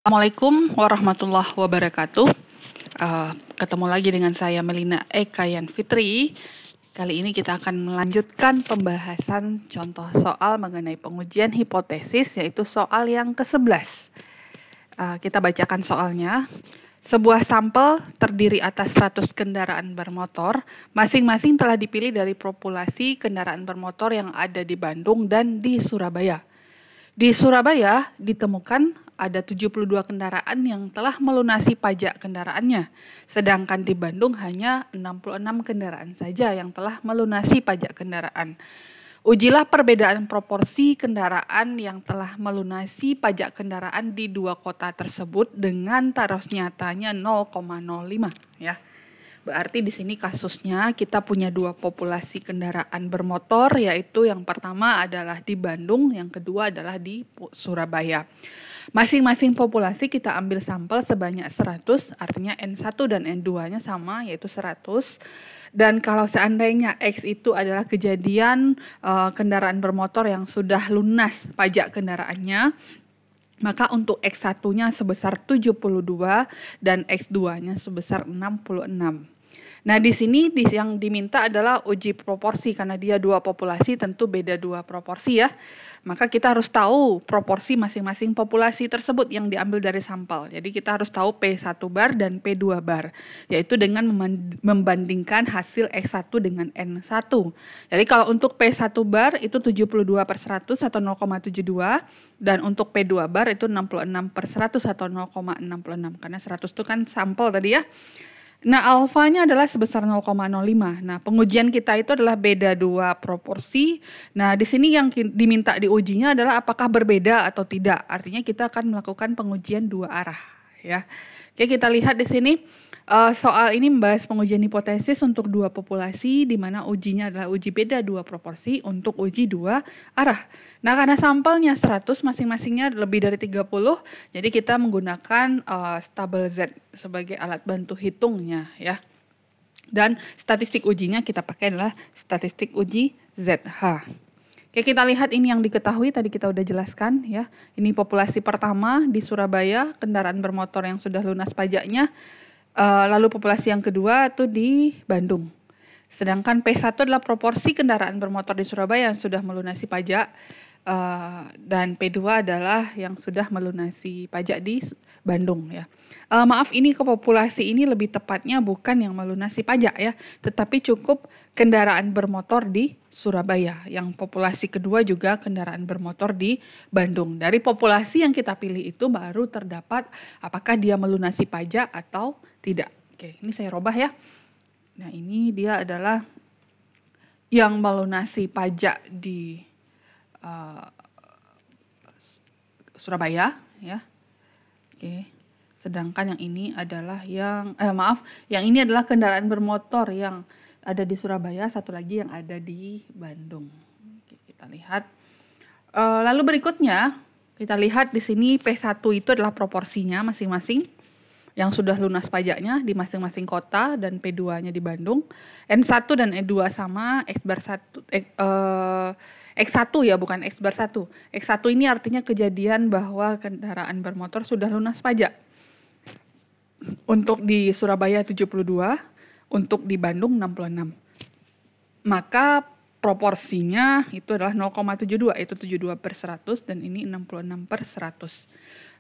Assalamualaikum warahmatullahi wabarakatuh. Ketemu lagi dengan saya Melina Ekayan Fitri. Kali ini kita akan melanjutkan pembahasan contoh soal mengenai pengujian hipotesis, yaitu soal yang ke-11. Kita bacakan soalnya. Sebuah sampel terdiri atas 100 kendaraan bermotor, masing-masing telah dipilih dari populasi kendaraan bermotor yang ada di Bandung dan di Surabaya. Di Surabaya ditemukan ada 72 kendaraan yang telah melunasi pajak kendaraannya, sedangkan di Bandung hanya 66 kendaraan saja yang telah melunasi pajak kendaraan. Ujilah perbedaan proporsi kendaraan yang telah melunasi pajak kendaraan di dua kota tersebut dengan taraf nyatanya 0,05 ya. Berarti di sini kasusnya kita punya dua populasi kendaraan bermotor, yaitu yang pertama adalah di Bandung, yang kedua adalah di Surabaya. Masing-masing populasi kita ambil sampel sebanyak 100, artinya N1 dan N2-nya sama, yaitu 100. Dan kalau seandainya X itu adalah kejadian kendaraan bermotor yang sudah lunas pajak kendaraannya, maka untuk X1-nya sebesar 72 dan X2-nya sebesar 66. Nah, di sini yang diminta adalah uji proporsi, karena dia dua populasi tentu beda dua proporsi ya. Maka kita harus tahu proporsi masing-masing populasi tersebut yang diambil dari sampel. Jadi kita harus tahu P1 bar dan P2 bar, yaitu dengan membandingkan hasil X1 dengan N1. Jadi kalau untuk P1 bar itu 72/100 atau 0,72, dan untuk P2 bar itu 66/100 atau 0,66, karena 100 itu kan sampel tadi ya. Nah, alfanya adalah sebesar 0,05. Nah, pengujian kita itu adalah beda dua proporsi. Nah, di sini yang diminta diujinya adalah apakah berbeda atau tidak. Artinya kita akan melakukan pengujian dua arah ya. Oke, kita lihat di sini soal ini membahas pengujian hipotesis untuk dua populasi, di mana ujinya adalah uji beda dua proporsi untuk uji dua arah. Nah, karena sampelnya 100, masing-masingnya lebih dari 30, jadi kita menggunakan tabel Z sebagai alat bantu hitungnya ya. Dan statistik ujinya kita pakai adalah statistik uji ZH. Oke, kita lihat ini yang diketahui, tadi kita udah jelaskan ya. Ini populasi pertama di Surabaya, kendaraan bermotor yang sudah lunas pajaknya. Lalu populasi yang kedua itu di Bandung. Sedangkan P1 adalah proporsi kendaraan bermotor di Surabaya yang sudah melunasi pajak. Dan P2 adalah yang sudah melunasi pajak di Bandung ya. Maaf, ini ke populasi ini lebih tepatnya bukan yang melunasi pajak ya, tetapi cukup kendaraan bermotor di Surabaya. Yang populasi kedua juga kendaraan bermotor di Bandung. Dari populasi yang kita pilih itu baru terdapat apakah dia melunasi pajak atau tidak. Oke, ini saya robah ya. Nah, ini dia adalah yang melunasi pajak di Surabaya ya. Oke. Sedangkan yang ini adalah yang ini adalah kendaraan bermotor yang ada di Surabaya, satu lagi yang ada di Bandung. Oke, kita lihat. Lalu berikutnya kita lihat di sini P1 itu adalah proporsinya masing-masing yang sudah lunas pajaknya di masing-masing kota, dan P2-nya di Bandung. N1 dan N2 sama, X1 ya, bukan X bar 1. X1 ini artinya kejadian bahwa kendaraan bermotor sudah lunas pajak. Untuk di Surabaya 72, untuk di Bandung 66. Maka proporsinya itu adalah 0,72, yaitu 72/100 dan ini 66/100.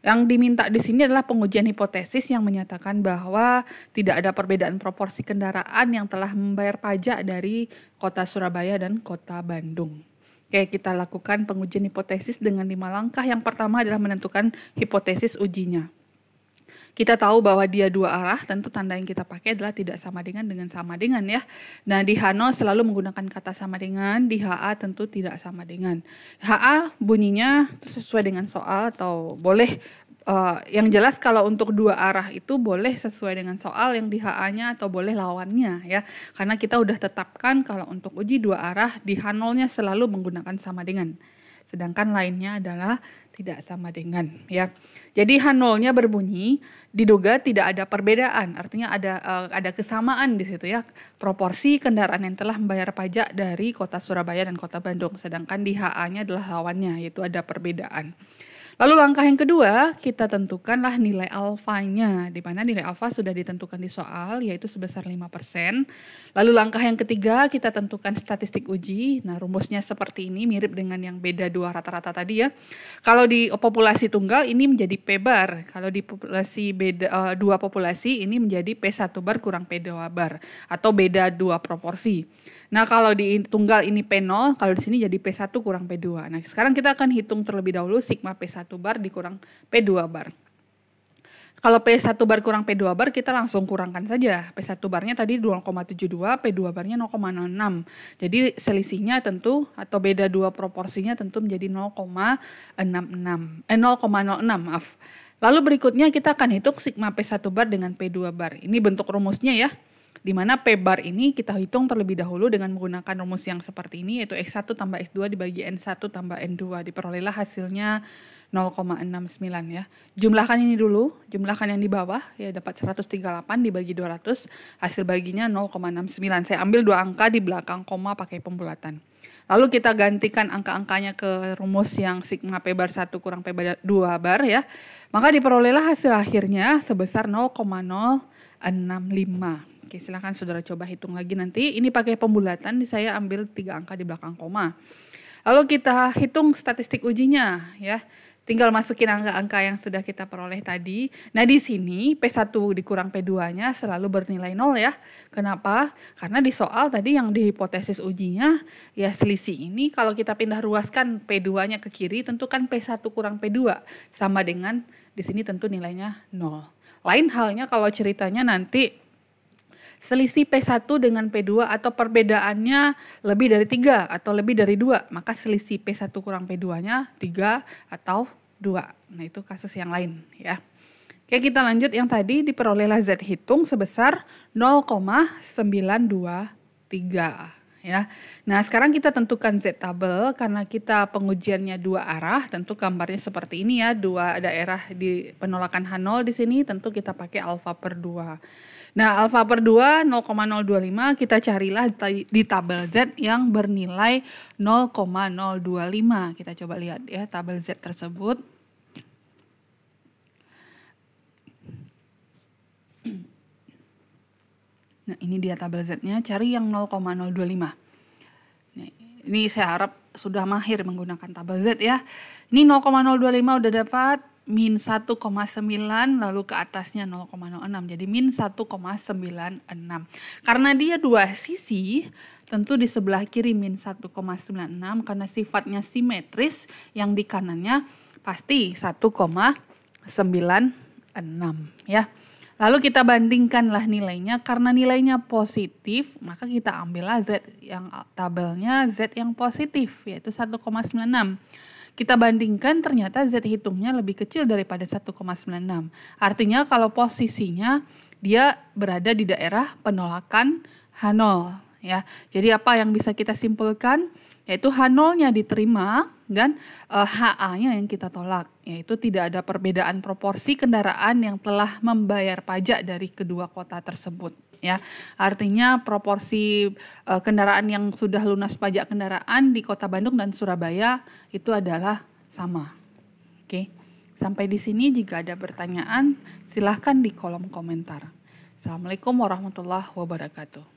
Yang diminta di sini adalah pengujian hipotesis yang menyatakan bahwa tidak ada perbedaan proporsi kendaraan yang telah membayar pajak dari kota Surabaya dan kota Bandung. Oke, kita lakukan pengujian hipotesis dengan 5 langkah. Yang pertama adalah menentukan hipotesis ujinya. Kita tahu bahwa dia dua arah, tentu tanda yang kita pakai adalah tidak sama dengan sama dengan ya. Nah, di H0 selalu menggunakan kata sama dengan, di HA tentu tidak sama dengan. HA bunyinya sesuai dengan soal atau boleh, yang jelas kalau untuk dua arah itu boleh sesuai dengan soal yang di HA-nya atau boleh lawannya ya. Karena kita udah tetapkan kalau untuk uji dua arah di H0-nya selalu menggunakan sama dengan. Sedangkan lainnya adalah tidak sama dengan ya. Jadi H0-nya berbunyi diduga tidak ada perbedaan, artinya ada kesamaan di situ ya, proporsi kendaraan yang telah membayar pajak dari kota Surabaya dan kota Bandung, sedangkan di HA-nya adalah lawannya, yaitu ada perbedaan. Lalu langkah yang kedua, kita tentukanlah nilai alfanya, di mana nilai alfa sudah ditentukan di soal, yaitu sebesar 5%. Lalu langkah yang ketiga, kita tentukan statistik uji. Nah, rumusnya seperti ini, mirip dengan yang beda dua rata-rata tadi ya. Kalau di populasi tunggal, ini menjadi P bar. Kalau di populasi dua populasi, ini menjadi P1 bar kurang P2 bar, atau beda dua proporsi. Nah, kalau di tunggal ini P0, kalau di sini jadi P1 kurang P2. Nah, sekarang kita akan hitung terlebih dahulu sigma P1 bar dikurang P2 bar. Kalau P1 bar kurang P2 bar, kita langsung kurangkan saja. P1 barnya tadi 2,72, P2 barnya 0,06. Jadi selisihnya tentu, atau beda dua proporsinya tentu menjadi 0,06, maaf. Lalu berikutnya kita akan hitung sigma P1 bar dengan P2 bar. Ini bentuk rumusnya ya. Di mana P bar ini kita hitung terlebih dahulu dengan menggunakan rumus yang seperti ini, yaitu X1 tambah X2 dibagi N1 tambah N2. Diperolehlah hasilnya 0,69 ya. Jumlahkan ini dulu, jumlahkan yang di bawah, ya dapat 138 dibagi 200, hasil baginya 0,69. Saya ambil dua angka di belakang koma pakai pembulatan. Lalu kita gantikan angka-angkanya ke rumus yang sigma P bar 1 kurang P bar 2 bar ya. Maka diperolehlah hasil akhirnya sebesar 0,065. Oke, silakan saudara coba hitung lagi nanti. Ini pakai pembulatan, saya ambil 3 angka di belakang koma. Lalu kita hitung statistik ujinya ya. Tinggal masukin angka-angka yang sudah kita peroleh tadi. Nah, di sini P1 dikurang P2-nya selalu bernilai 0 ya. Kenapa? Karena di soal tadi yang di hipotesis ujinya, ya selisih ini kalau kita pindah ruaskan P2-nya ke kiri, tentu kan P1 kurang P2. Sama dengan di sini tentu nilainya 0. Lain halnya kalau ceritanya nanti selisih P1 dengan P2 atau perbedaannya lebih dari 3 atau lebih dari 2, maka selisih P1 kurang P2-nya 3 atau 2. Nah, itu kasus yang lain ya. Oke, kita lanjut yang tadi diperolehlah Z hitung sebesar 0,923 ya. Nah, sekarang kita tentukan Z tabel karena kita pengujiannya dua arah, tentu gambarnya seperti ini ya, dua daerah di penolakan H0 di sini tentu kita pakai alfa per 2. Nah, alfa per 2 0,025 kita carilah di tabel Z yang bernilai 0,025. Kita coba lihat ya tabel Z tersebut. Nah, ini dia tabel Z-nya, cari yang 0,025. Nah, ini saya harap sudah mahir menggunakan tabel Z ya. Ini 0,025 udah dapat. Min 1,9 lalu ke atasnya 0,06 jadi min 1,96. Karena dia dua sisi tentu di sebelah kiri min 1,96 karena sifatnya simetris, yang di kanannya pasti 1,96 ya. Lalu kita bandingkanlah nilainya, karena nilainya positif maka kita ambillah Z yang tabelnya Z yang positif yaitu 1,96. Kita bandingkan ternyata Z hitungnya lebih kecil daripada 1,96. Artinya kalau posisinya dia berada di daerah penolakan H0 ya. Jadi apa yang bisa kita simpulkan? Yaitu H0-nya diterima dan HA-nya yang kita tolak. Yaitu tidak ada perbedaan proporsi kendaraan yang telah membayar pajak dari kedua kota tersebut. Ya, artinya proporsi kendaraan yang sudah lunas pajak kendaraan di Kota Bandung dan Surabaya itu adalah sama. Oke, sampai di sini jika ada pertanyaan silahkan di kolom komentar. Assalamualaikum warahmatullahi wabarakatuh.